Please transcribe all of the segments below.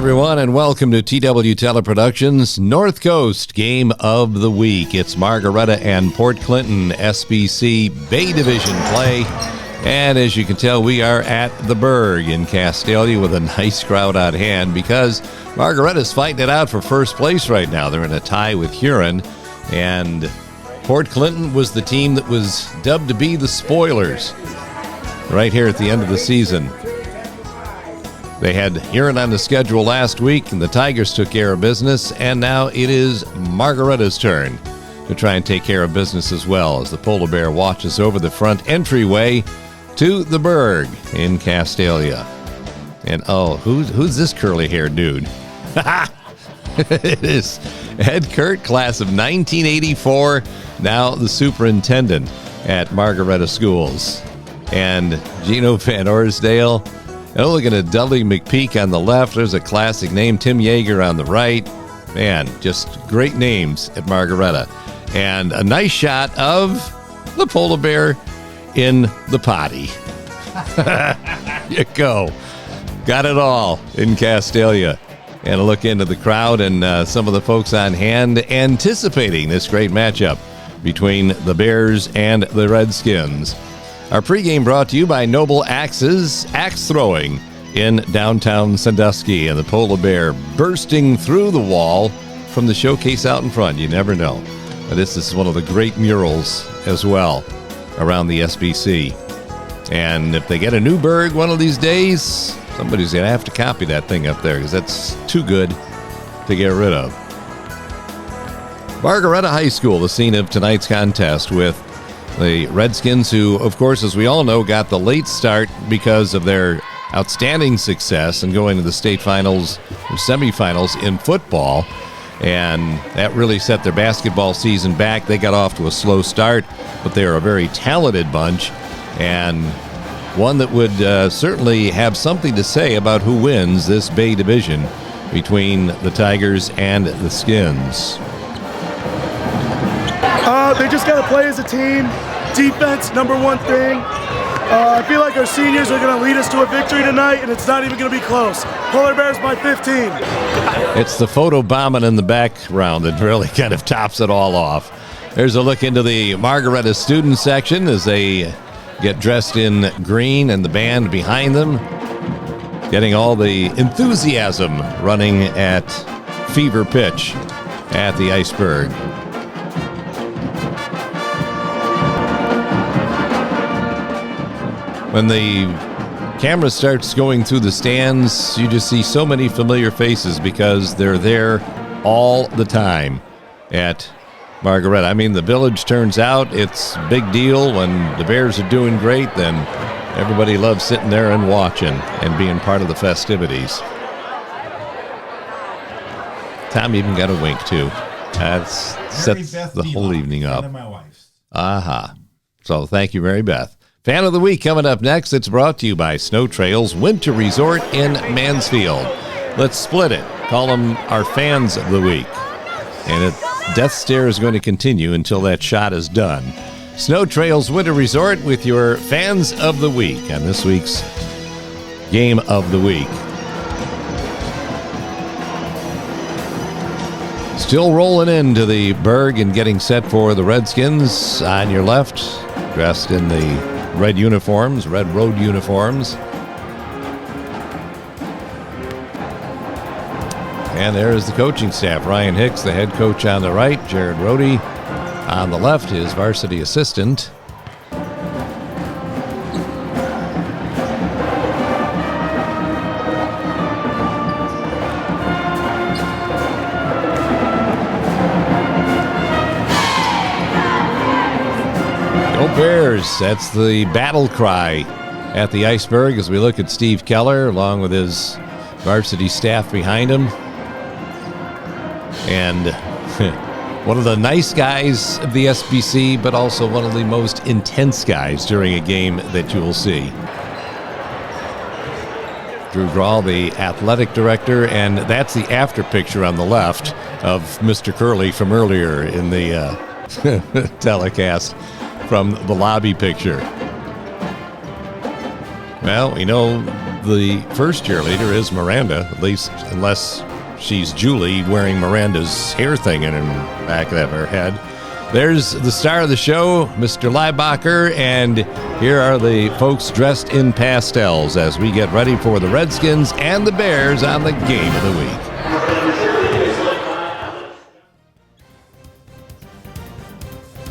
everyone, and welcome to TW Teleproductions North Coast Game of the Week. It's Margaretta and Port Clinton SBC Bay Division play. And as you can tell, we are at the Berg in Castalia with a nice crowd on hand because Margaretta's fighting it out for first place right now. They're in a tie with Huron, and Port Clinton was the team that was dubbed to be the spoilers right here at the end of the season. They had Huron on the schedule last week, and the Tigers took care of business, and now it is Margaretta's turn to try and take care of business as well as the Polar Bear watches over the front entryway to the Berg in Castalia. And who's this curly-haired dude? It is Ed Kurt, class of 1984, now the superintendent at Margaretta Schools. And Gino Van Orsdale. And looking at Dudley McPeak on the left, there's a classic name, Tim Yeager on the right. Man, just great names at Margaretta. And a nice shot of the Polar Bear in the potty. You go. Got it all in Castalia. And a look into the crowd and some of the folks on hand anticipating this great matchup between the Bears and the Redskins. Our pregame brought to you by Noble Axes, axe throwing in downtown Sandusky, and the Polar Bear bursting through the wall from the showcase out in front. You never know. But this is one of the great murals as well around the SBC. And if they get a new Berg one of these days, somebody's going to have to copy that thing up there because that's too good to get rid of. Margaretta High School, the scene of tonight's contest with the Redskins, who, of course, as we all know, got the late start because of their outstanding success and going to the state finals or semifinals in football. And that really set their basketball season back. They got off to a slow start, but they're a very talented bunch and one that would certainly have something to say about who wins this Bay Division between the Tigers and the Skins. They just got to play as a team. Defense, number one thing. I feel like our seniors are going to lead us to a victory tonight, and it's not even going to be close. Polar Bears by 15. It's the photo bombing in the background that really kind of tops it all off. There's a look into the Margaretta student section as they get dressed in green and the band behind them, getting all the enthusiasm running at fever pitch at the Iceberg. When the camera starts going through the stands, you just see so many familiar faces because they're there all the time at Margaretta. I mean, the village turns out. It's a big deal. When the Bears are doing great, then everybody loves sitting there and watching and being part of the festivities. Tom even got a wink, too. That sets the whole evening up. And my wife's. Aha. So thank you, Mary Beth. Fan of the Week coming up next. It's brought to you by Snow Trails Winter Resort in Mansfield. Let's split it. Call them our Fans of the Week. And Death Stare is going to continue until that shot is done. Snow Trails Winter Resort with your Fans of the Week on this week's Game of the Week. Still rolling into the Berg and getting set for the Redskins. On your left, dressed in the red uniforms, red road uniforms. And there's the coaching staff. Ryan Hicks, the head coach on the right. Jared Rohde on the left, his varsity assistant. Bears. That's the battle cry at the Iceberg as we look at Steve Keller along with his varsity staff behind him. And one of the nice guys of the SBC, but also one of the most intense guys during a game that you will see. Drew Grawl, the athletic director, and that's the after picture on the left of Mr. Curley from earlier in the telecast. From the lobby picture. Well, we know the first cheerleader is Miranda, at least unless she's Julie wearing Miranda's hair thing in her back of her head. There's the star of the show, Mr. Leibacher, and here are the folks dressed in pastels as we get ready for the Redskins and the Bears on the Game of the Week.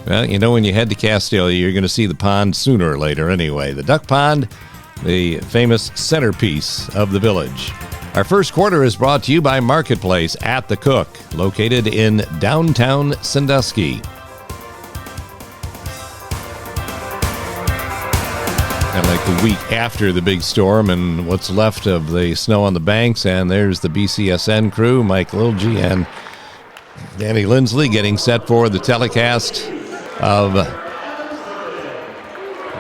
Well, you know, when you head to Castalia, you're going to see the pond sooner or later anyway. The Duck Pond, the famous centerpiece of the village. Our first quarter is brought to you by Marketplace at the Cook, located in downtown Sandusky. And like the week after the big storm and what's left of the snow on the banks, and there's the BCSN crew, Mike Lilgy and Danny Lindsley, getting set for the telecast of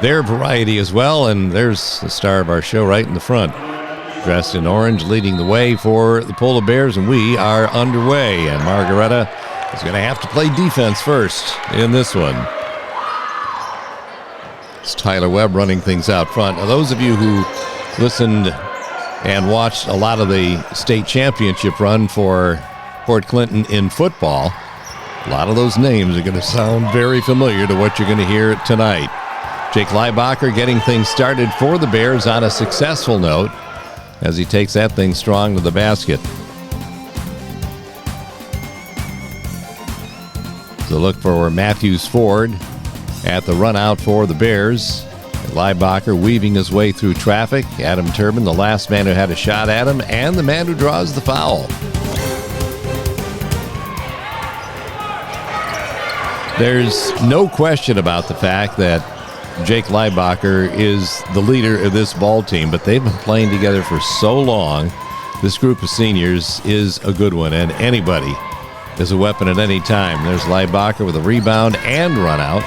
their variety as well. And there's the star of our show right in the front, dressed in orange, leading the way for the Polar Bears, and we are underway. And Margaretta is going to have to play defense first in this one. It's Tyler Webb running things out front. Now, those of you who listened and watched a lot of the state championship run for Port Clinton in football, a lot of those names are going to sound very familiar to what you're going to hear tonight. Jake Leibacher getting things started for the Bears on a successful note as he takes that thing strong to the basket. So look for Mathews Ford at the run out for the Bears. Leibacher weaving his way through traffic. Adam Turbin, the last man who had a shot at him, and the man who draws the foul. There's no question about the fact that Jake Leibacher is the leader of this ball team, but they've been playing together for so long. This group of seniors is a good one, and anybody is a weapon at any time. There's Leibacher with a rebound and run out.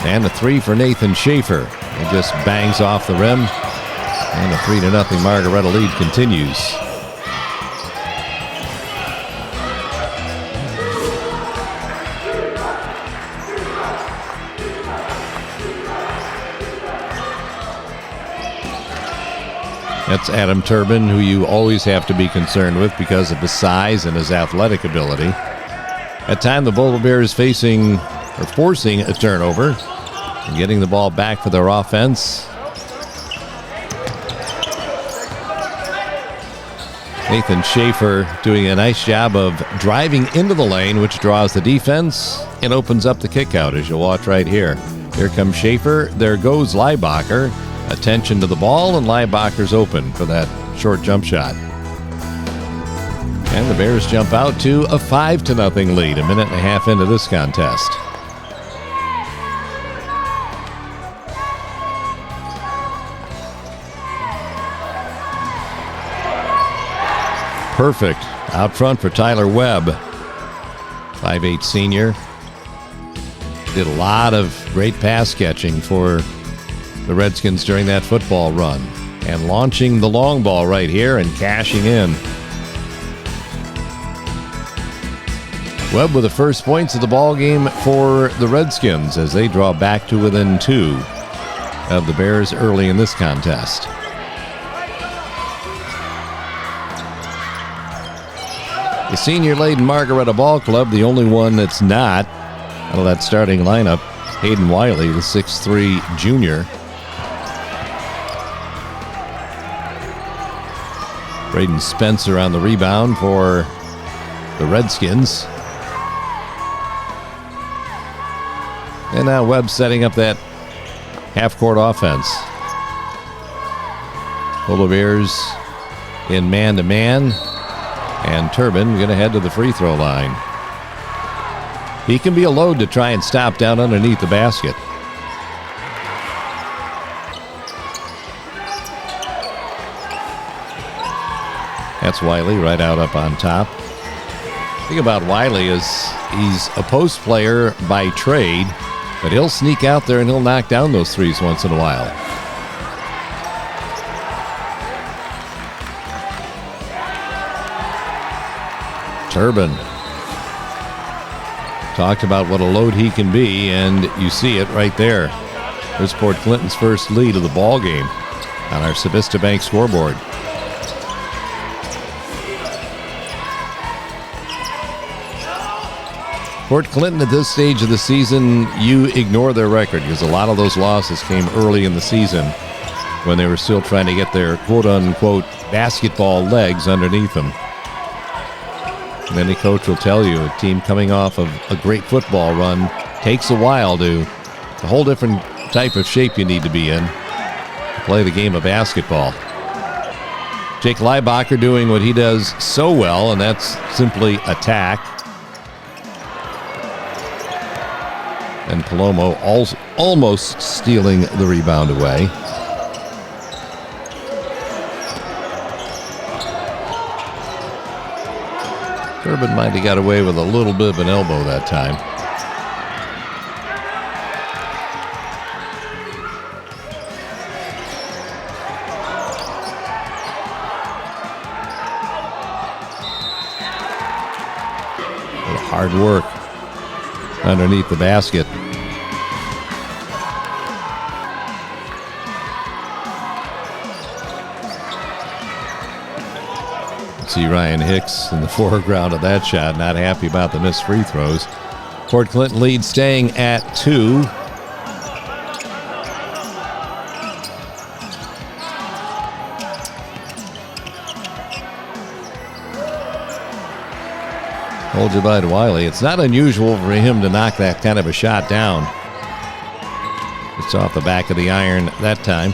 And a three for Nathan Schaefer. It just bangs off the rim. And a 3-0 Margaretta lead continues. That's Adam Turbin, who you always have to be concerned with because of his size and his athletic ability. At time, the Polar Bears forcing a turnover and getting the ball back for their offense. Nathan Schaefer doing a nice job of driving into the lane, which draws the defense and opens up the kick out, as you'll watch right here. Here comes Schaefer. There goes Leibacher. Attention to the ball, and Leibacher's open for that short jump shot. And the Bears jump out to a 5-0 lead, a minute and a half into this contest. Perfect out front for Tyler Webb, 5'8" senior. Did a lot of great pass catching for the Redskins during that football run, and launching the long ball right here and cashing in. Webb with the first points of the ball game for the Redskins as they draw back to within 2 of the Bears early in this contest. The senior-laden Margaretta Ball Club, the only one that's not out of that starting lineup, Hayden Wiley, the 6'3" junior. Braden Spencer on the rebound for the Redskins. And now Webb setting up that half-court offense. Polar Bears in man-to-man. And Turbin going to head to the free throw line. He can be a load to try and stop down underneath the basket. That's Wiley right out up on top. The thing about Wiley is he's a post player by trade, but he'll sneak out there and he'll knock down those threes once in a while. Turbin talked about what a load he can be, and you see it right there. There's Port Clinton's first lead of the ball game. on our Civista Bank scoreboard. Port Clinton, at this stage of the season, you ignore their record because a lot of those losses came early in the season when they were still trying to get their quote-unquote basketball legs underneath them. And any coach will tell you a team coming off of a great football run takes a while to a whole different type of shape you need to be in to play the game of basketball. Jake Leibacher doing what he does so well, and that's simply attack. And Palomo almost stealing the rebound away. Turbin might have got away with a little bit of an elbow that time. Hard work underneath the basket. See Ryan Hicks in the foreground of that shot, not happy about the missed free throws. Port Clinton lead staying at 2. Hold you by Wiley. It's not unusual for him to knock that kind of a shot down. It's off the back of the iron that time.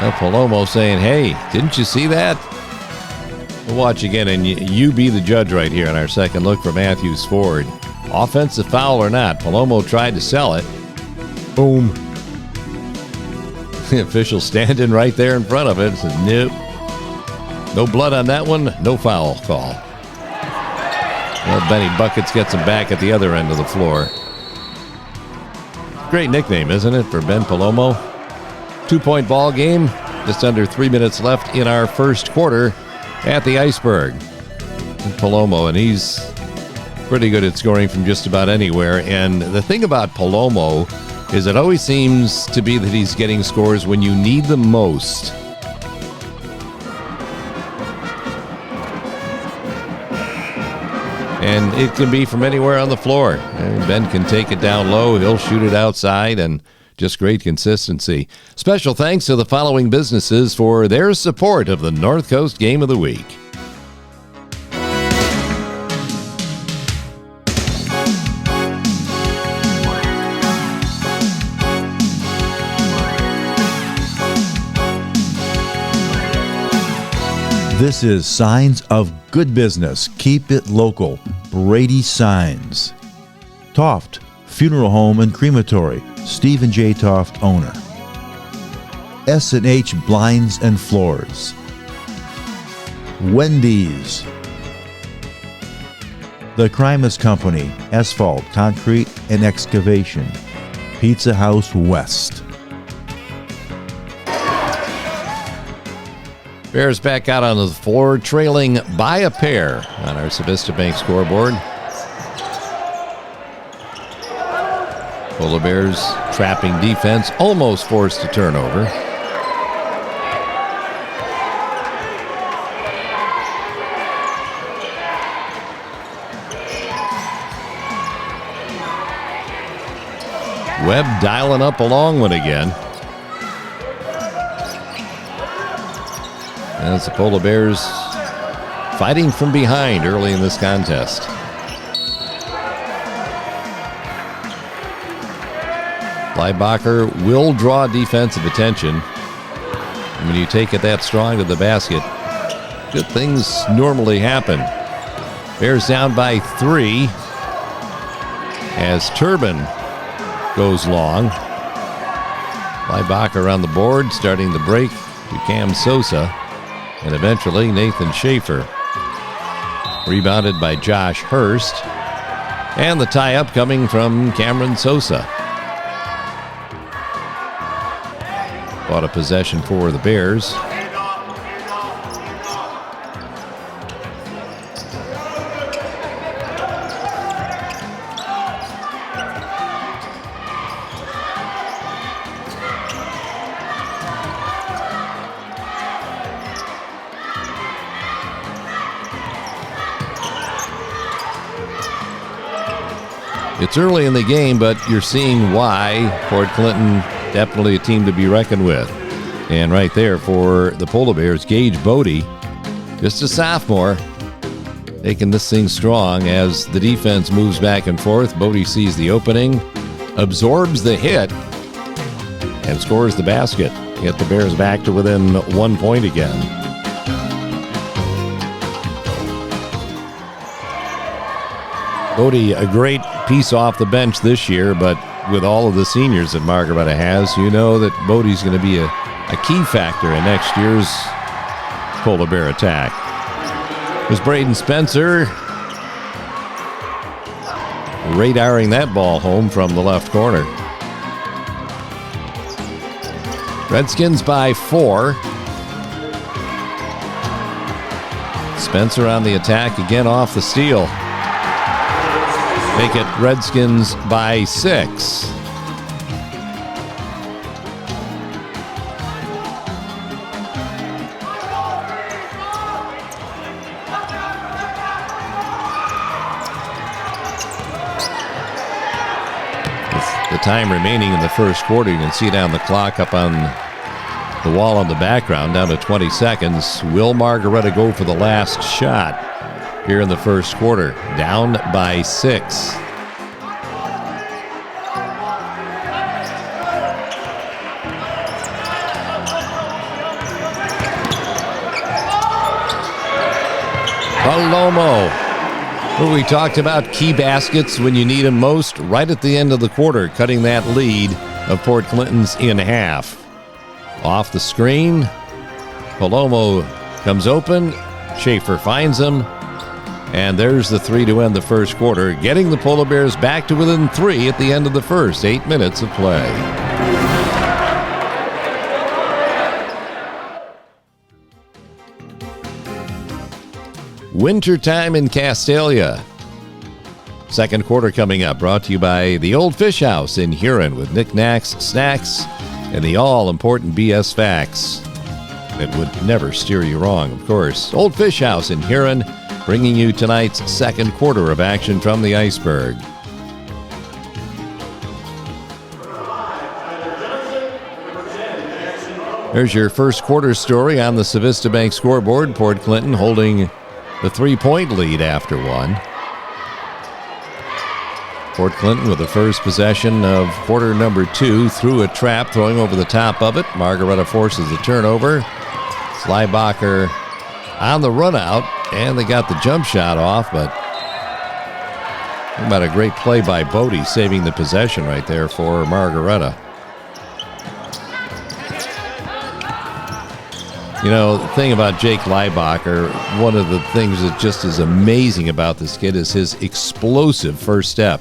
Now Palomo saying, hey, didn't you see that? We'll watch again, and you be the judge right here on our second look for Mathews Ford. Offensive foul or not, Palomo tried to sell it. Boom. The official standing right there in front of it says, nope. No blood on that one, no foul call. Well, Benny Buckets gets him back at the other end of the floor. Great nickname, isn't it, for Ben Palomo? 2-point ball game, just under 3 minutes left in our first quarter at the Iceberg. Palomo, and he's pretty good at scoring from just about anywhere. And the thing about Palomo is it always seems to be that he's getting scores when you need them most. And it can be from anywhere on the floor. And Ben can take it down low, he'll shoot it outside, and just great consistency. Special thanks to the following businesses for their support of the North Coast Game of the Week. This is Signs of Good Business. Keep it local. Brady Signs. Toft Funeral Home and Crematory. Stephen J. Toft, owner. S&H Blinds and Floors. Wendy's. The Crimus Company, Asphalt, Concrete, and Excavation. Pizza House West. Bears back out on the floor, trailing by a pair on our Civista Bank scoreboard. Polar Bears trapping defense, almost forced a turnover. Webb dialing up a long one again. As the Polar Bears fighting from behind early in this contest. Leibacher will draw defensive attention. And when you take it that strong to the basket, good things normally happen. Bears down by 3 as Turbin goes long. Leibacher on the board, starting the break to Cam Sosa, and eventually Nathan Schaefer. Rebounded by Josh Hurst, and the tie-up coming from Cameron Sosa. Bought a possession for the Bears. It's early in the game, but you're seeing why Port Clinton definitely a team to be reckoned with. And right there for the Polar Bears, Gage Bodie, just a sophomore, taking this thing strong as the defense moves back and forth. Bodie sees the opening, absorbs the hit, and scores the basket. Get the Bears back to within 1 point again. Bodie, a great piece off the bench this year, but with all of the seniors that Margaretta has, you know that Bodie's going to be a key factor in next year's Polar Bear attack. There's Braden Spencer radaring that ball home from the left corner. Redskins by 4. Spencer on the attack again off the steal. Make it Redskins by 6. The time remaining in the first quarter, you can see down the clock up on the wall on the background, down to 20 seconds. Will Margaretta go for the last shot here in the first quarter? Down by 6. Palomo. We talked about key baskets when you need them most, right at the end of the quarter, cutting that lead of Port Clinton's in half. Off the screen, Palomo comes open, Schaefer finds him, and there's the 3 to end the first quarter, getting the Polar Bears back to within 3 at the end of the first 8 minutes of play. Wintertime in Castalia. Second quarter coming up, brought to you by the Old Fish House in Huron with knickknacks, snacks, and the all-important BS facts that would never steer you wrong, of course. Old Fish House in Huron, bringing you tonight's second quarter of action from the Iceberg. There's your first quarter story on the Civista Bank scoreboard. Port Clinton holding the 3-point lead after 1. Port Clinton with the first possession of quarter number 2 through a trap, throwing over the top of it. Margaretta forces the turnover. Sleibacher on the run out, and they got the jump shot off, but how about a great play by Bodie, saving the possession right there for Margaretta. You know, the thing about Jake Leibacher, one of the things that just is amazing about this kid is his explosive first step.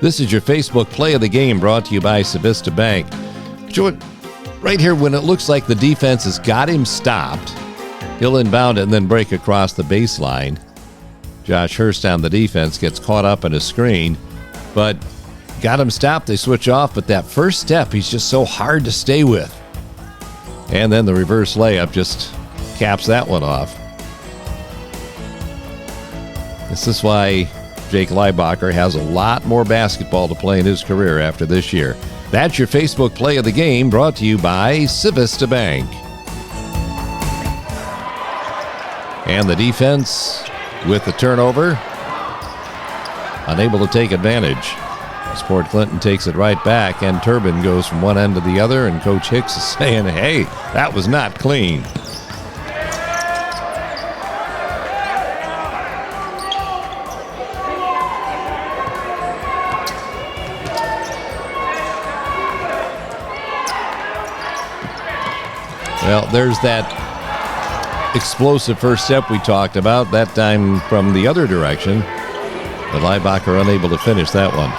This is your Facebook play of the game, brought to you by Civista Bank. Right here, when it looks like the defense has got him stopped, he'll inbound it and then break across the baseline. Josh Hurst on the defense gets caught up in a screen, but got him stopped. They switch off, but that first step, he's just so hard to stay with. And then the reverse layup just caps that one off. This is why Jake Leibacher has a lot more basketball to play in his career after this year. That's your Facebook play of the game, brought to you by Civista Bank. And the defense with the turnover, unable to take advantage. Port Clinton takes it right back, and Turbin goes from one end to the other, and Coach Hicks is saying, hey, that was not clean. Well, there's that explosive first step we talked about, that time from the other direction, but Leibacher unable to finish that one.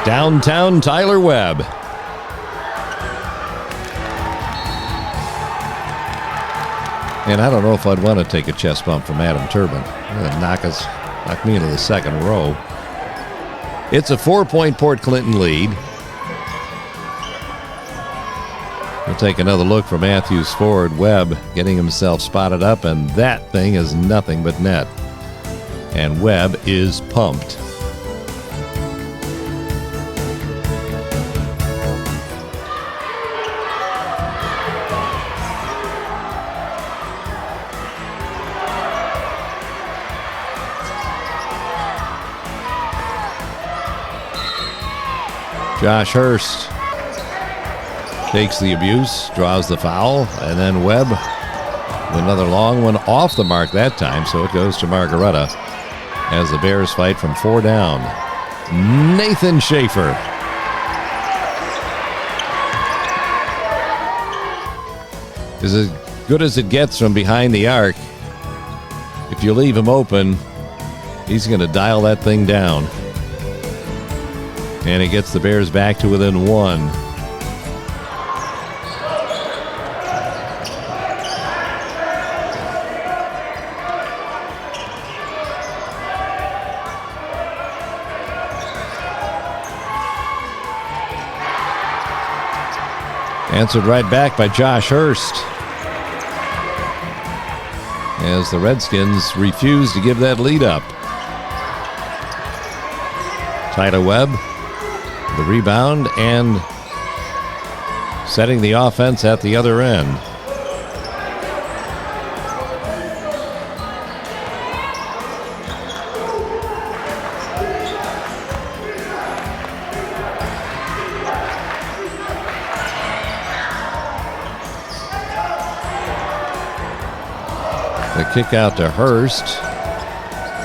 Downtown Tyler Webb. And I don't know if I'd want to take a chest bump from Adam Turbin. Knock me into the second row. It's a 4-point Port Clinton lead. We'll take another look for Mathews Ford. Webb getting himself spotted up, and that thing is nothing but net. and Webb is pumped. Josh Hurst takes the abuse, draws the foul, and then Webb, another long one off the mark that time, so it goes to Margaretta as the Bears fight from 4 down. Nathan Schaefer. Is as good as it gets from behind the arc. If you leave him open, he's going to dial that thing down. And it gets the Bears back to within 1. Answered right back by Josh Hurst, as the Redskins refuse to give that lead up. Tyler Webb, the rebound, and setting the offense at the other end. The kick out to Hurst.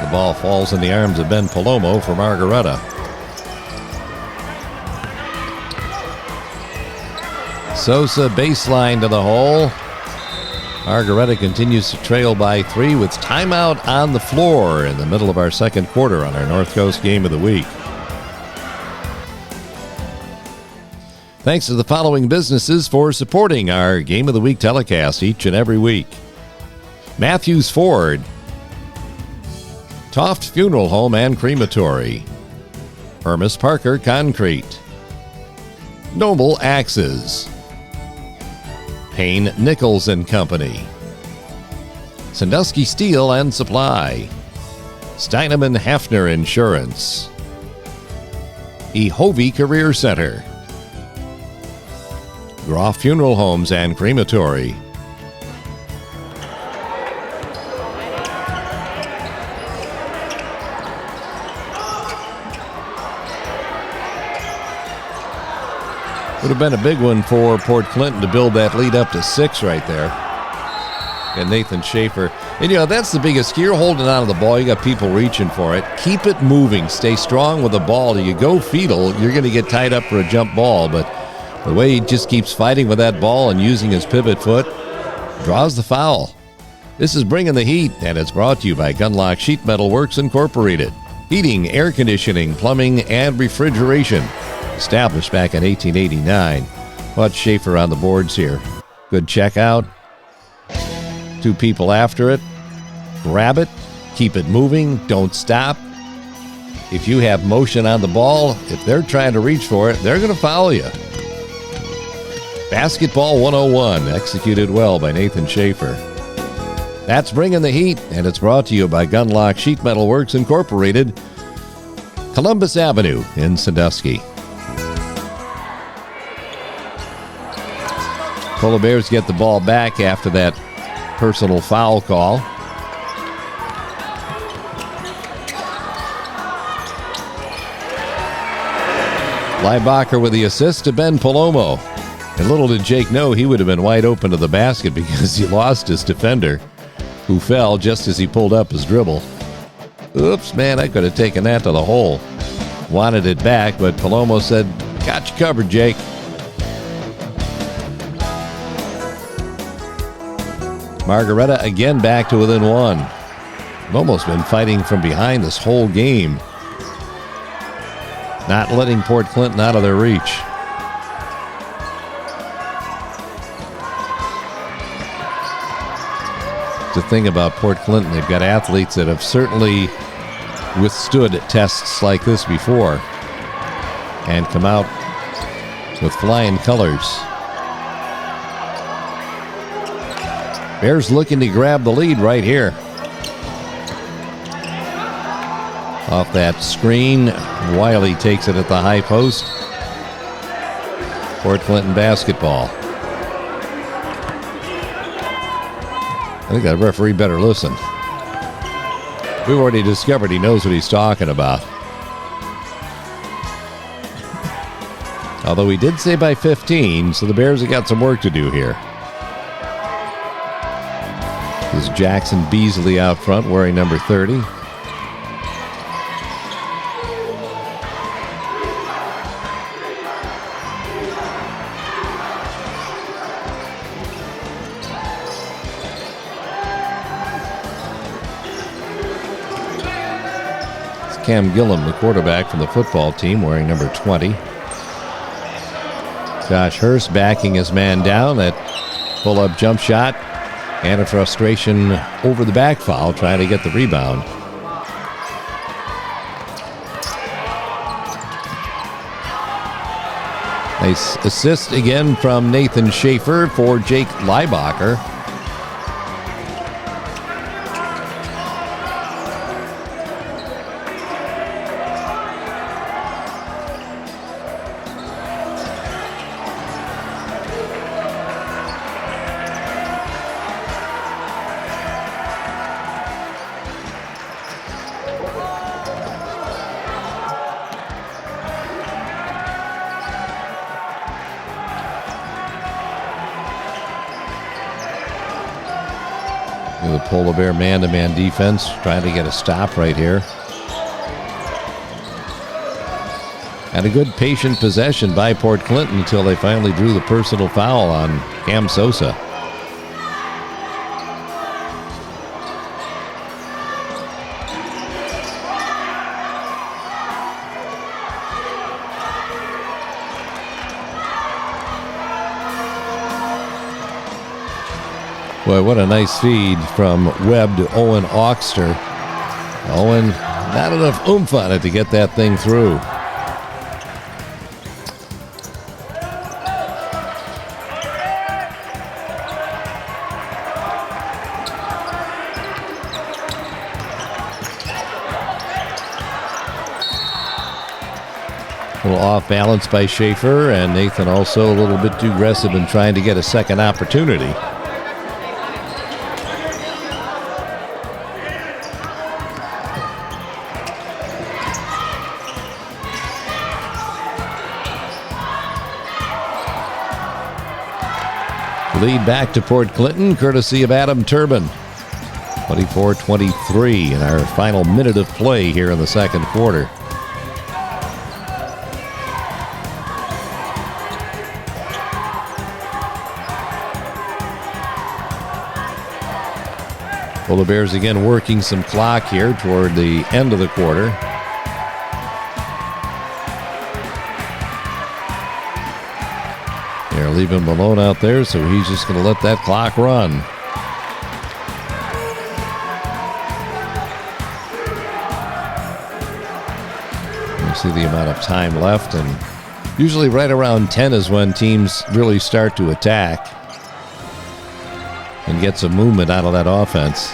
The ball falls in the arms of Ben Palomo for Margaretta. Sosa baseline to the hole. Margaretta continues to trail by 3 with timeout on the floor in the middle of our second quarter on our North Coast Game of the Week. Thanks to the following businesses for supporting our Game of the Week telecast each and every week: Mathews Ford, Toft Funeral Home and Crematory, Hermes-Parker Concrete, Noble Axes, Payne Nichols and Company, Sandusky Steel and Supply, Steinemann Hafner Insurance, EHOVE Career Center, Groff Funeral Homes and Crematory, would have been a big one for Port Clinton to build that lead up to 6 right there. And Nathan Schaefer. And, you know, that's the biggest key. You're holding on to the ball. You got people reaching for it. Keep it moving. Stay strong with the ball. You go fetal, you're going to get tied up for a jump ball. But the way he just keeps fighting with that ball and using his pivot foot, draws the foul. This is Bringing the Heat, and it's brought to you by Gunlock Sheet Metal Works Incorporated. Heating, air conditioning, plumbing, and refrigeration. Established back in 1889. Watch Schaefer on the boards here. Good check out. 2 people after it. Grab it. Keep it moving. Don't stop. If you have motion on the ball, if they're trying to reach for it, they're going to foul you. Basketball 101, executed well by Nathan Schaefer. That's Bringing the Heat, and it's brought to you by Gunlock Sheet Metal Works Incorporated, Columbus Avenue in Sandusky. Polar Bears get the ball back after that personal foul call. Leibacher with the assist to Ben Palomo. And little did Jake know he would have been wide open to the basket because he lost his defender, who fell just as he pulled up his dribble. Oops, man, I could have taken that to the hole. Wanted it back, but Palomo said, "Got you covered, Jake." Margaretta again back to within 1. Almost been fighting from behind this whole game. Not letting Port Clinton out of their reach. The thing about Port Clinton, they've got athletes that have certainly withstood tests like this before and come out with flying colors. Bears looking to grab the lead right here. Off that screen, Wiley takes it at the high post. Port Clinton basketball. I think that referee better listen. We've already discovered he knows what he's talking about. Although he did say by 15, so the Bears have got some work to do here. This is Jackson Beasley out front wearing number 30. It's Cam Gillum, the quarterback from the football team, wearing number 20. Josh Hurst backing his man down. That pull-up jump shot and a frustration over the back foul, trying to get the rebound. Nice assist again from Nathan Schaefer for Jake Leibacher. The Polar Bear man-to-man defense trying to get a stop right here. And a good patient possession by Port Clinton until they finally drew the personal foul on Cam Sosa. Boy, what a nice feed from Webb to Owen Oxter. Owen, not enough oomph on it to get that thing through. A little off balance by Schaefer, and Nathan also a little bit too aggressive in trying to get a second opportunity. Lead back to Port Clinton, courtesy of Adam Turbin. 24-23 in our final minute of play here in the second quarter. Well, the Bears again working some clock here toward the end of the quarter. They're leaving Malone out there, so he's just going to let that clock run. You see the amount of time left, and usually right around 10 is when teams really start to attack and get some movement out of that offense.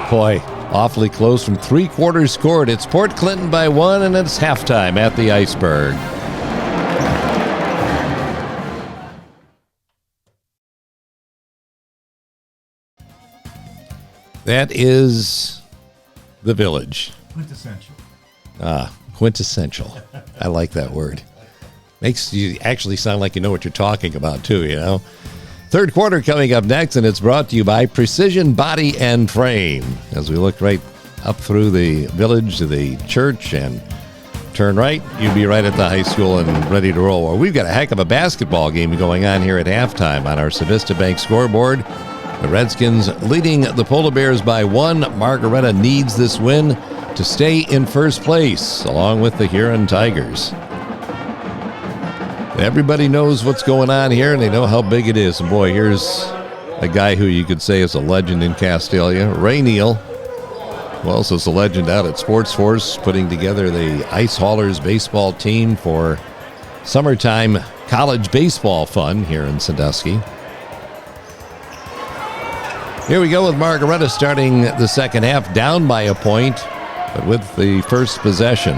Boy, awfully close from 3/4 scored. It's Port Clinton by 1, and it's halftime at the Iceberg. That is the Village. Quintessential. Quintessential. I like that word. Makes you actually sound like you know what you're talking about, too, you know? Third quarter coming up next, and it's brought to you by Precision Body and Frame. As we look right up through the Village to the church and turn right, you'd be right at the high school and ready to roll. Well, we've got a heck of a basketball game going on here at halftime on our Civista Bank scoreboard. The Redskins leading the Polar Bears by 1. Margaretta needs this win to stay in first place, along with the Huron Tigers. Everybody knows what's going on here, and they know how big it is. And boy, here's a guy who you could say is a legend in Castalia, Ray Neal, who also is a legend out at Sports Force, putting together the Ice Haulers baseball team for summertime college baseball fun here in Sandusky. Here we go with Margaretta starting the second half, down by a point, but with the first possession.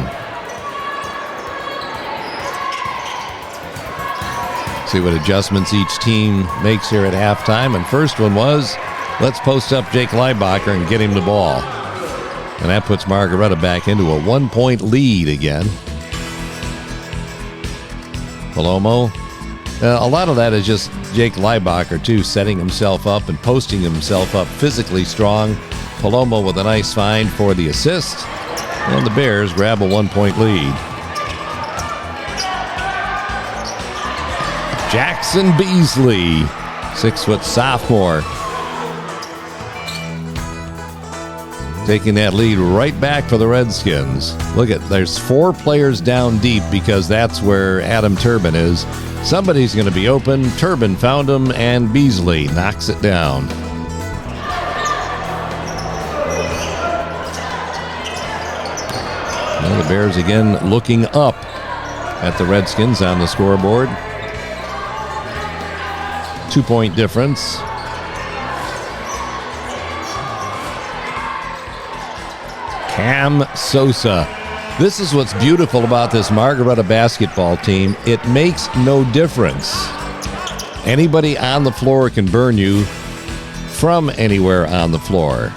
See what adjustments each team makes here at halftime. And first one was, let's post up Jake Leibacher and get him the ball. And that puts Margaretta back into a 1-point lead again. Palomo. A lot of that is just Jake Leibacher, too, setting himself up and posting himself up physically strong. Palomo with a nice find for the assist. And the Bears grab a 1-point lead. Jackson Beasley, 6-foot sophomore. Taking that lead right back for the Redskins. Look at, there's 4 players down deep because that's where Adam Turbin is. Somebody's going to be open. Turbin found him, and Beasley knocks it down. Now the Bears again looking up at the Redskins on the scoreboard. 2-point difference. Cam Sosa. This is what's beautiful about this Margaretta basketball team. It makes no difference. Anybody on the floor can burn you from anywhere on the floor.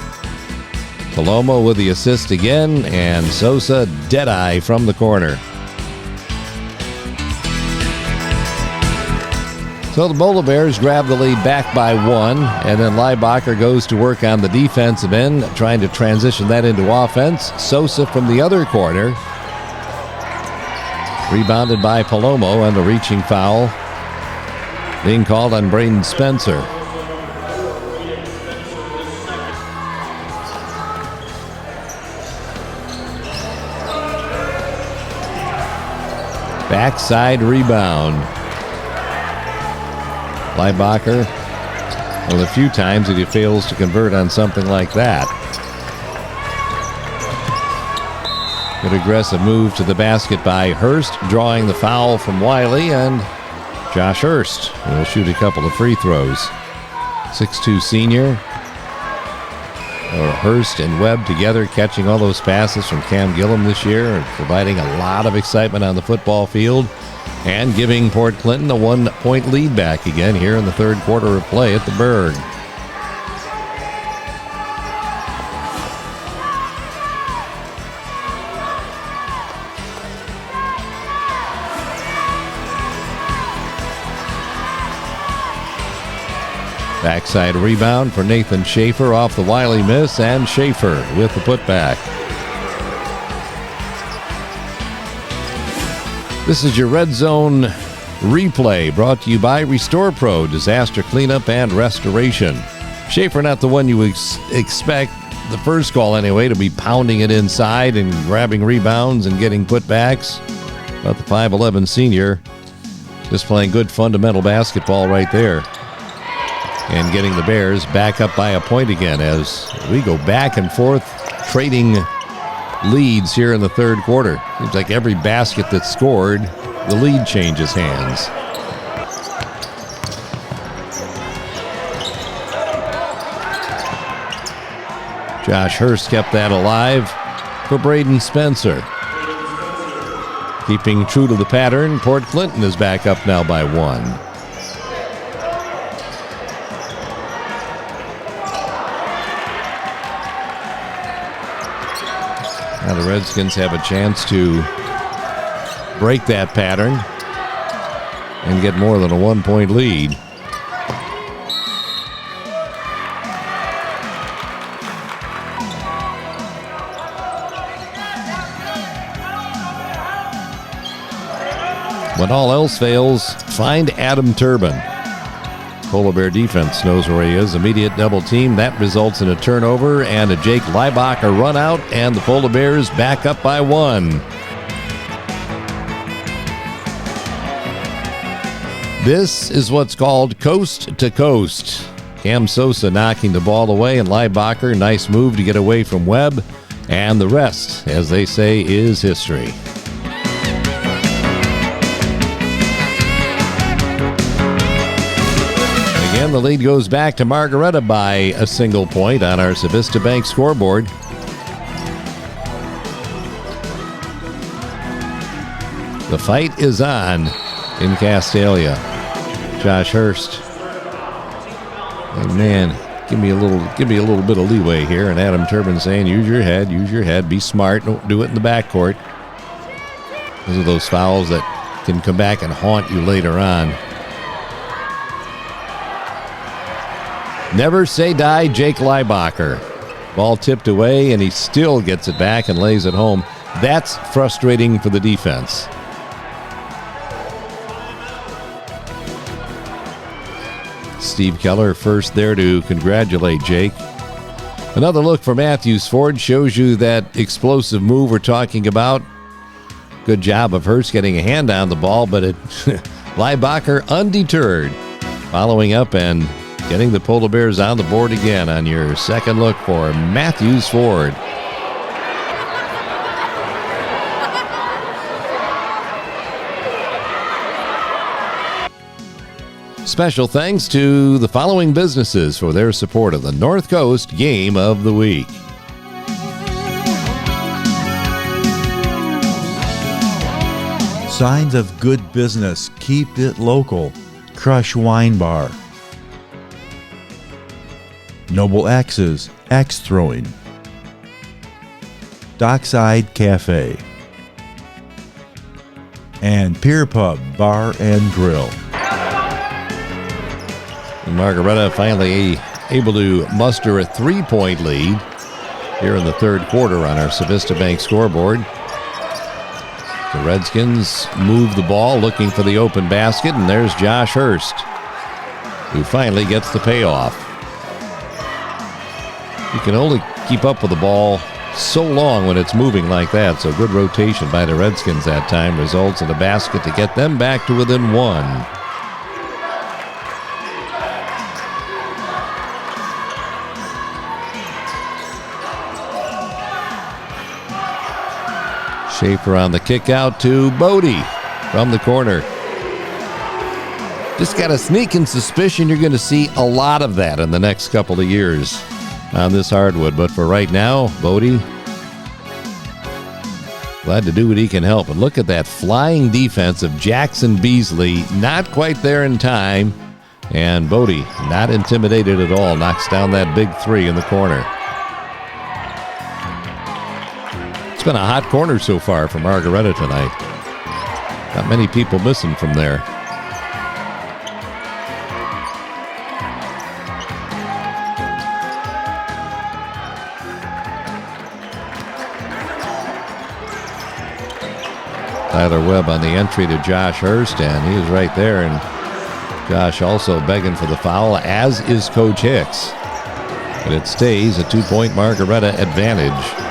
Palomo with the assist again, and Sosa dead-eye from the corner. So the Bowler Bears grab the lead back by 1, and then Leibacher goes to work on the defensive end, trying to transition that into offense. Sosa from the other corner. Rebounded by Palomo, and a reaching foul being called on Braden Spencer. Backside rebound. Leibacher, well, a few times that he fails to convert on something like that. Good aggressive move to the basket by Hurst, drawing the foul from Wiley, and Josh Hurst will shoot a couple of free throws. 6'2" senior. Hurst and Webb together catching all those passes from Cam Gillum this year and providing a lot of excitement on the football field. And giving Port Clinton a 1-point lead back again here in the third quarter of play at the Berg. Backside rebound for Nathan Schaefer off the Wiley miss, and Schaefer with the putback. This is your Red Zone replay brought to you by Restore Pro Disaster Cleanup and Restoration. Schaefer, not the one you expect, the first call anyway, to be pounding it inside and grabbing rebounds and getting putbacks. But the 5'11" senior just playing good fundamental basketball right there. And getting the Bears back up by a point again as we go back and forth trading leads here in the third quarter. Seems like every basket that's scored, the lead changes hands. Josh Hurst kept that alive for Braden Spencer. Keeping true to the pattern, Port Clinton is back up now by 1. Now the Redskins have a chance to break that pattern and get more than a 1-point lead. When all else fails, find Adam Turbin. Polar Bear defense knows where he is. Immediate double team. That results in a turnover and a Jake Leibacher run out, and the Polar Bears back up by 1. This is what's called coast to coast. Cam Sosa knocking the ball away, and Leibacher, nice move to get away from Webb. And the rest, as they say, is history. again, the lead goes back to Margaretta by a single point on our Civista Bank scoreboard. The fight is on in Castalia. Josh Hurst. And man, give me a little bit of leeway here. And Adam Turbin saying, use your head, be smart, don't do it in the backcourt. Those are those fouls that can come back and haunt you later on. Never say die, Jake Leibacher. Ball tipped away, and he still gets it back and lays it home. That's frustrating for the defense. Steve Keller first there to congratulate Jake. Another look for Mathews Ford shows you that explosive move we're talking about. Good job of Hurst getting a hand on the ball, but Leibacher undeterred, following up and getting the Polar Bears on the board again on your second look for Mathews Ford. Special thanks to the following businesses for their support of the North Coast Game of the Week. Signs of good business. Keep it local. Crush Wine Bar. Noble Axes, axe throwing. Dockside Cafe. And Pier Pub Bar and Grill. Margaretta finally able to muster a 3-point lead here in the third quarter on our Civista Bank scoreboard. The Redskins move the ball looking for the open basket, and there's Josh Hurst, who finally gets the payoff. You can only keep up with the ball so long when it's moving like that, so good rotation by the Redskins that time results in a basket to get them back to within one. Schaefer on the kick out to Bodie from the corner. Just got a sneaking suspicion you're going to see a lot of that in the next couple of years on this hardwood. But for right now, Bodie, glad to do what he can help. And look at that flying defense of Jackson Beasley. Not quite there in time. And Bodie, not intimidated at all, knocks down that big three in the corner. It's been a hot corner so far for Margaretta tonight. Not many people missing from there. Tyler Webb on the entry to Josh Hurst, and he is right there. And Josh also begging for the foul, as is Coach Hicks. But it stays a 2-point Margaretta advantage.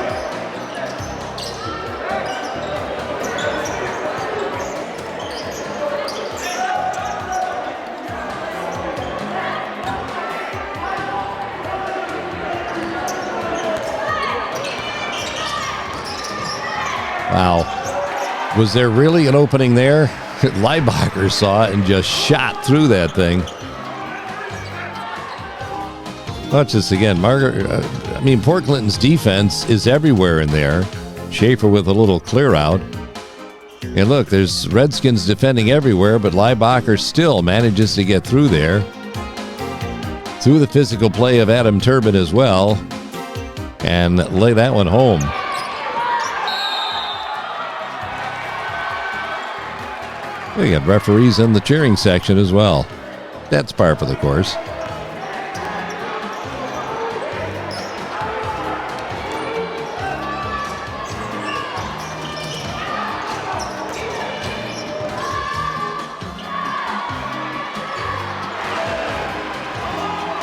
Wow. Was there really an opening there? Leibacher saw it and just shot through that thing. Watch this again. Port Clinton's defense is everywhere in there. Schaefer with a little clear out. And look, there's Redskins defending everywhere, but Leibacher still manages to get through there. Through the physical play of Adam Turbin as well. And lay that one home. We got referees in the cheering section as well. That's par for the course.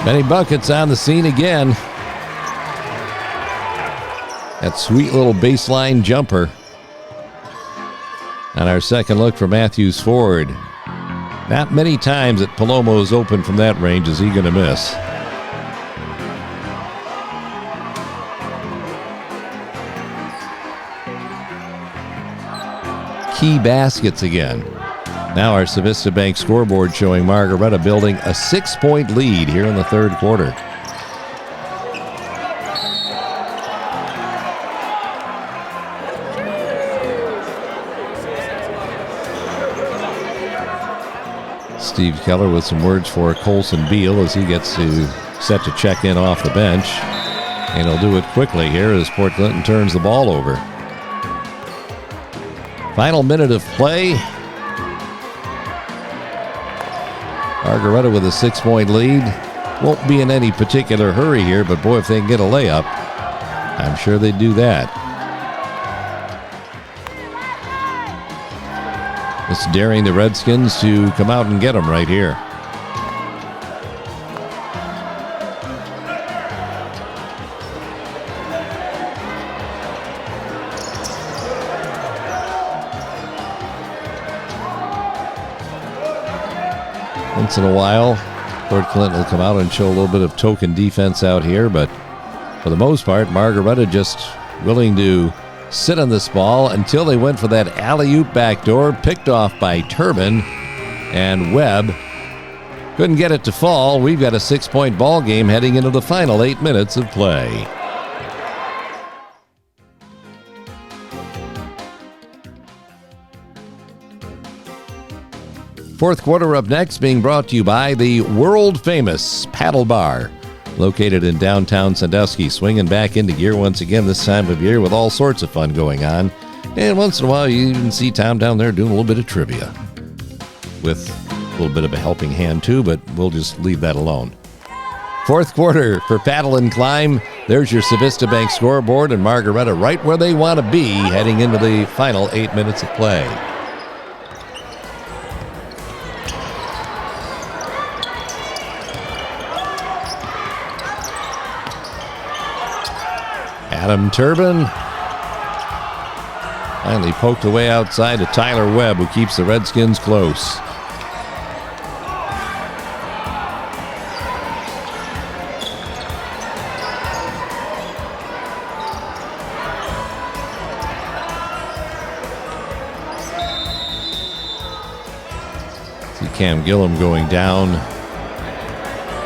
Benny Bucket's on the scene again. That sweet little baseline jumper. On our second look for Mathews Ford. Not many times that Palomo's open from that range is he going to miss. Key baskets again. Now our Civista Bank scoreboard showing Margaretta building a 6-point lead here in the third quarter. Steve Keller with some words for Colson Beal as he gets set to check in off the bench. And he'll do it quickly here as Port Clinton turns the ball over. Final minute of play. Margaretta with a 6-point lead. Won't be in any particular hurry here, but boy, if they can get a layup, I'm sure they'd do that. It's daring the Redskins to come out and get them right here. Once in a while, Port Clinton will come out and show a little bit of token defense out here, but for the most part, Margaretta just willing to sit on this ball until they went for that alley-oop backdoor, picked off by Turbin, and Webb couldn't get it to fall. We've got a 6-point ball game heading into the final 8 minutes of play. Fourth quarter up next, being brought to you by the world-famous Paddle Bar, located in downtown Sandusky, swinging back into gear once again this time of year with all sorts of fun going on. And once in a while, you even see Tom down there doing a little bit of trivia with a little bit of a helping hand, too, but we'll just leave that alone. Fourth quarter for Paddle and Climb. There's your Civista Bank scoreboard, and Margaretta right where they want to be heading into the final 8 minutes of play. Adam Turbin finally poked away outside to Tyler Webb, who keeps the Redskins close. See Cam Gillum going down.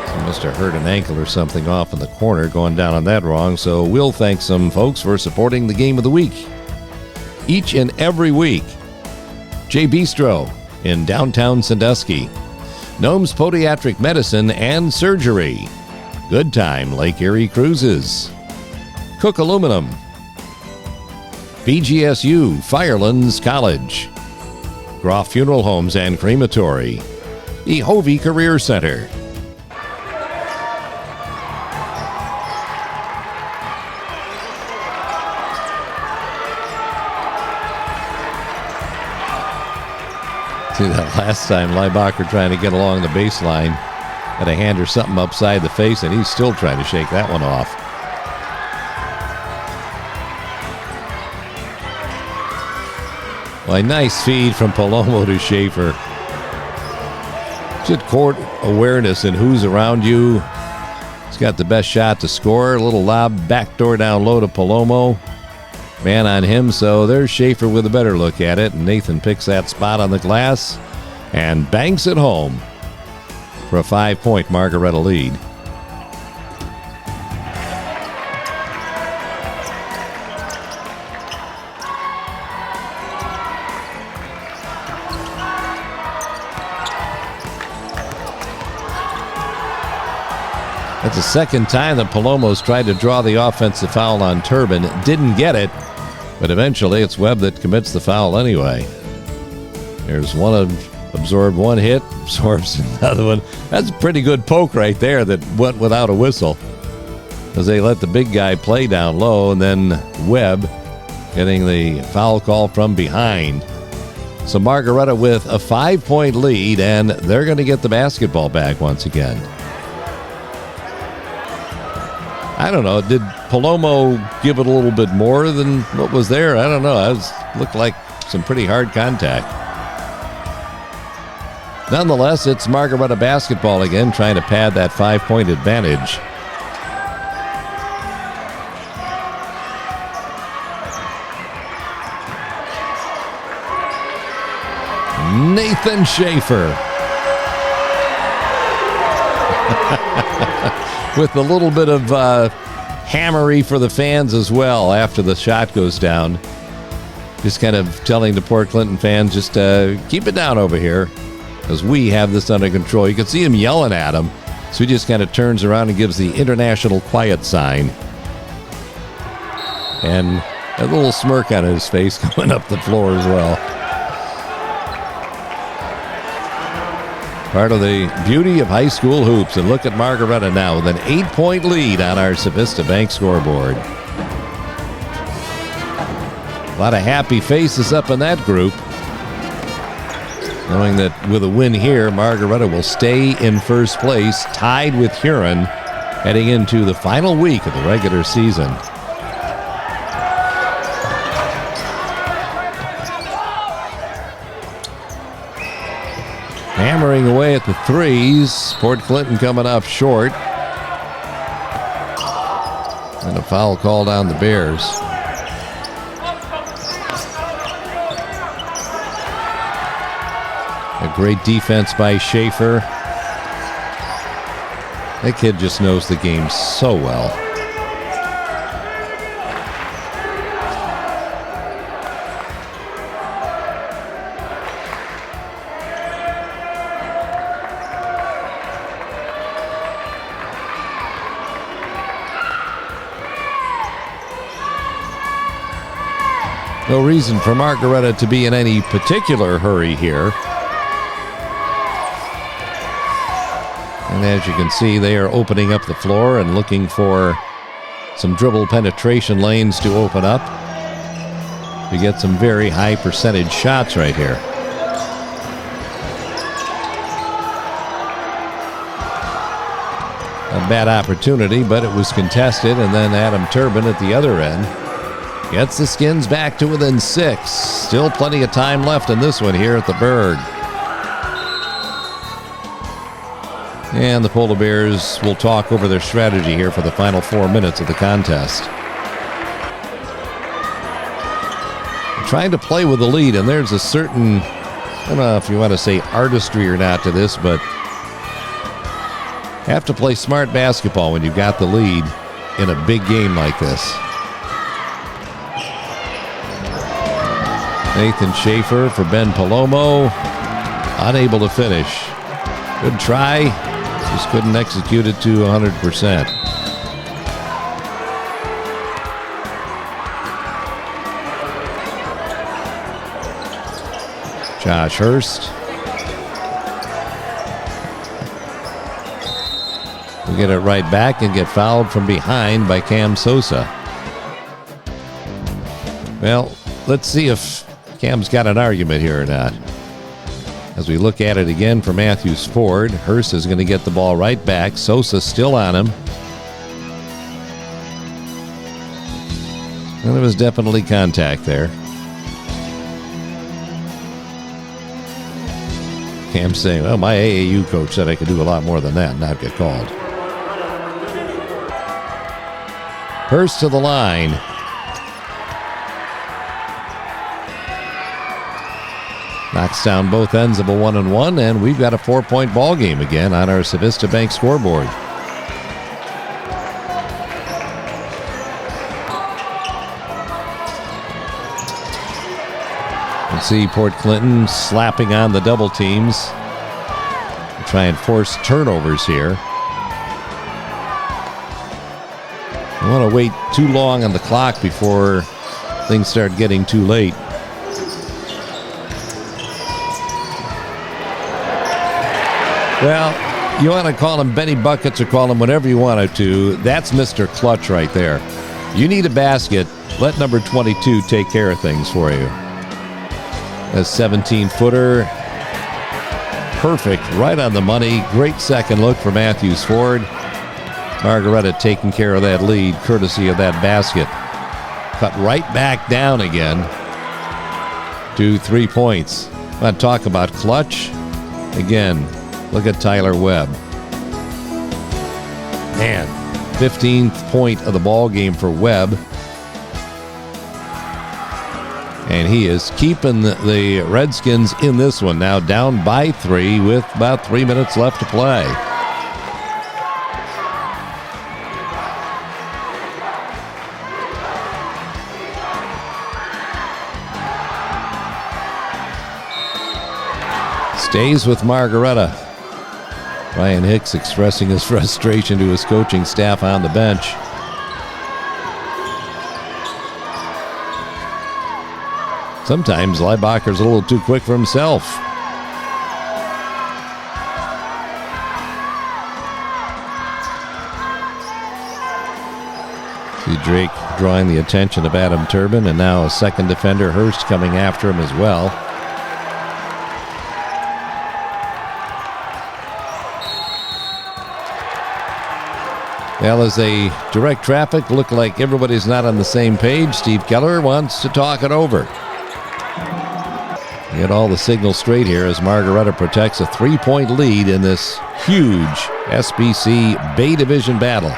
He must have hurt an ankle or something off in the corner, going down on that wrong. So we'll thank some folks for supporting the game of the week. Each and every week, J Bistro in downtown Sandusky, Gnome's Podiatric Medicine and Surgery, Goodtime Lake Erie Cruises, Koch Aluminum, BGSU Firelands College, Groff Funeral Homes and Crematory, EHOVE Career Center. See that last time, Leibacher trying to get along the baseline, had a hand or something upside the face, and he's still trying to shake that one off. Well, a nice feed from Palomo to Schaefer. Just court awareness and who's around you. He's got the best shot to score. A little lob, backdoor down low to Palomo. Man on him, so there's Schaefer with a better look at it. And Nathan picks that spot on the glass and banks it home for a 5-point Margaretta lead. That's the second time that Palomo's tried to draw the offensive foul on Turbin. Didn't get it, but eventually it's Webb that commits the foul anyway. There's one absorbed one hit, absorbs another one. That's a pretty good poke right there that went without a whistle, as they let the big guy play down low, and then Webb getting the foul call from behind. So Margaretta with a 5-point lead, and they're going to get the basketball back once again. I don't know. Did Palomo give it a little bit more than what was there? I don't know. It looked like some pretty hard contact. Nonetheless, it's Margaretta basketball again, trying to pad that 5-point advantage. Nathan Schaefer. With a little bit of hammery for the fans as well after the shot goes down. Just kind of telling the Port Clinton fans, just keep it down over here as we have this under control. You can see him yelling at him. So he just kind of turns around and gives the international quiet sign. And a little smirk on his face going up the floor as well. Part of the beauty of high school hoops. And look at Margaretta now with an 8-point lead on our Civista Bank scoreboard. A lot of happy faces up in that group, knowing that with a win here, Margaretta will stay in first place, tied with Huron, heading into the final week of the regular season. Hammering away at the threes. Port Clinton coming up short. And a foul called on the Bears. A great defense by Schaefer. That kid just knows the game so well. No reason for Margaretta to be in any particular hurry here. And as you can see, they are opening up the floor and looking for some dribble penetration lanes to open up. We get some very high percentage shots right here. A bad opportunity, but it was contested, and then Adam Turbin at the other end gets the Skins back to within 6. Still plenty of time left in this one here at the Berg. And the Polar Bears will talk over their strategy here for the final 4 minutes of the contest. Trying to play with the lead, and there's a certain, I don't know if you want to say artistry or not to this, but have to play smart basketball when you've got the lead in a big game like this. Nathan Schaefer for Ben Palomo. Unable to finish. Good try. Just couldn't execute it to 100%. Josh Hurst. Will get it right back and get fouled from behind by Cam Sosa. Well, let's see if Cam's got an argument here or not. As we look at it again for Mathews Ford, Hurst is going to get the ball right back. Sosa still on him. And there was definitely contact there. Cam saying, well, my AAU coach said I could do a lot more than that and not get called. Hurst to the line. Knocks down both ends of a 1-and-1, and we've got a 4-point ball game again on our Civista Bank scoreboard. You see Port Clinton slapping on the double teams to try and force turnovers here. I want to wait too long on the clock before things start getting too late. Well, you want to call him Benny Buckets or call him whatever you want to. That's Mr. Clutch right there. You need a basket, let number 22 take care of things for you. A 17-footer. Perfect, right on the money. Great second look for Mathews Ford. Margaretta taking care of that lead, courtesy of that basket. Cut right back down again to 3 points. Want to talk about clutch? Again, look at Tyler Webb. Man, 15th point of the ball game for Webb. And he is keeping the Redskins in this one. Now down by 3 with about 3 minutes left to play. Stays with Margaretta. Ryan Hicks expressing his frustration to his coaching staff on the bench. Sometimes Leibacher's a little too quick for himself. See Drake drawing the attention of Adam Turbin, and now a second defender, Hurst, coming after him as well. Well, as they direct traffic, look like everybody's not on the same page. Steve Keller wants to talk it over. Get all the signals straight here as Margaretta protects a 3-point lead in this huge SBC Bay Division battle.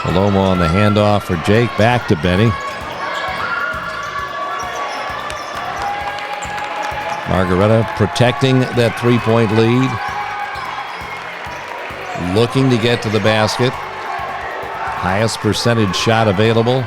Palomo on the handoff for Jake, back to Benny. Margaretta protecting that 3-point lead. Looking to get to the basket. Highest percentage shot available.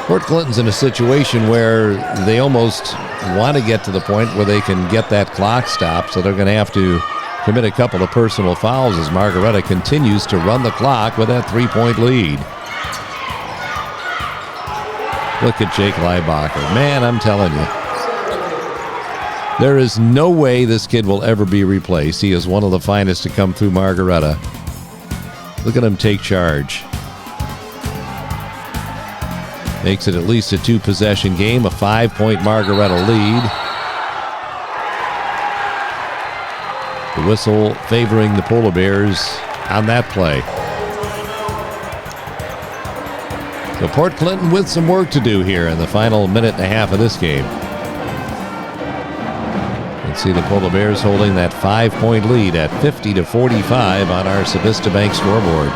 Port Clinton's in a situation where they almost want to get to the point where they can get that clock stopped, so they're going to have to commit a couple of personal fouls as Margaretta continues to run the clock with that 3-point lead. Look at Jake Leibacher. Man, I'm telling you, there is no way this kid will ever be replaced. He is one of the finest to come through Margaretta. Look at him take charge. Makes it at least a 2-possession game, a 5-point Margaretta lead. The whistle favoring the Polar Bears on that play. So Port Clinton with some work to do here in the final minute and a half of this game. Let's see the Polar Bears holding that 5-point lead at 50-45 on our Civista Bank scoreboard.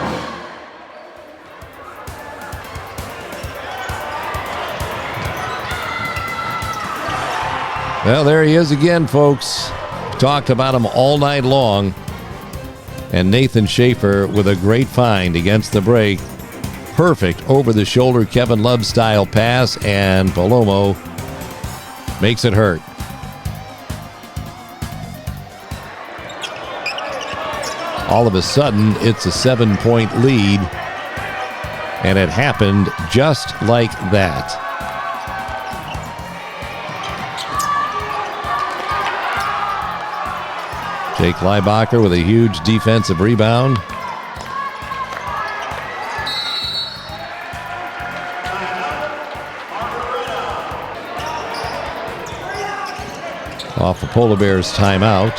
Well, there he is again, folks. Talked about him all night long. And Nathan Schaefer with a great find against the break. Perfect over-the-shoulder Kevin Love style pass, and Palomo makes it hurt. All of a sudden, it's a 7-point lead, and it happened just like that. Jake Leibacher with a huge defensive rebound. Off the Polar Bears timeout.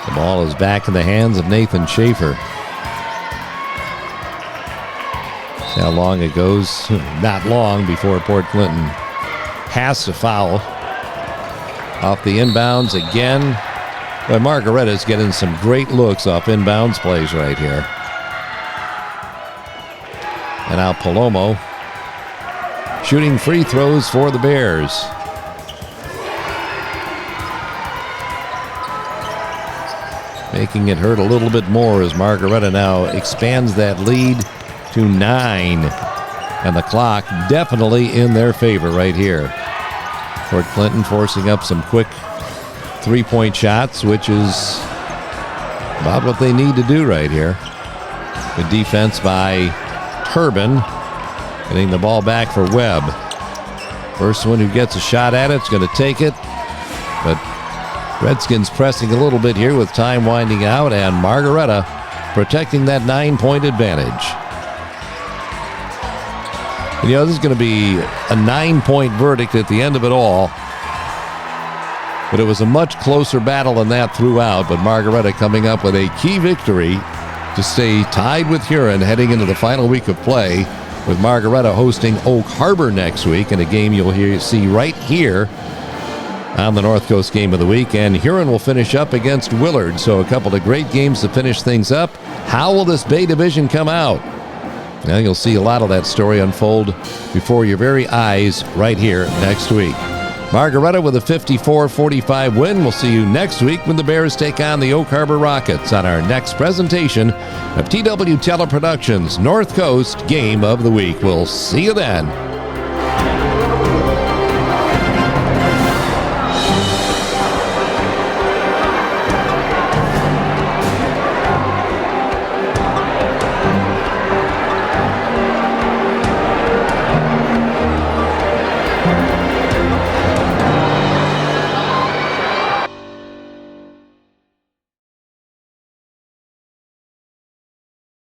The ball is back in the hands of Nathan Schaefer. See how long it goes. Not long before Port Clinton has to foul. Off the inbounds again. But Margaretta's getting some great looks off inbounds plays right here. And now Palomo shooting free throws for the Bears. Making it hurt a little bit more as Margaretta now expands that lead to 9. And the clock definitely in their favor right here. Port Clinton forcing up some quick 3-point shots, which is about what they need to do right here. Good defense by Turbin. Getting the ball back for Webb. First one who gets a shot at it's going to take it. But Redskins pressing a little bit here with time winding out, and Margaretta protecting that 9-point advantage. And, you know, this is going to be a 9-point verdict at the end of it all. But it was a much closer battle than that throughout. But Margaretta coming up with a key victory to stay tied with Huron heading into the final week of play with Margaretta hosting Oak Harbor next week, and a game you'll see right here on the North Coast Game of the Week. And Huron will finish up against Willard. So a couple of great games to finish things up. How will this Bay Division come out? Now you'll see a lot of that story unfold before your very eyes right here next week. Margaretta with a 54-45 win. We'll see you next week when the Bears take on the Oak Harbor Rockets on our next presentation of TW Teleproductions North Coast Game of the Week. We'll see you then.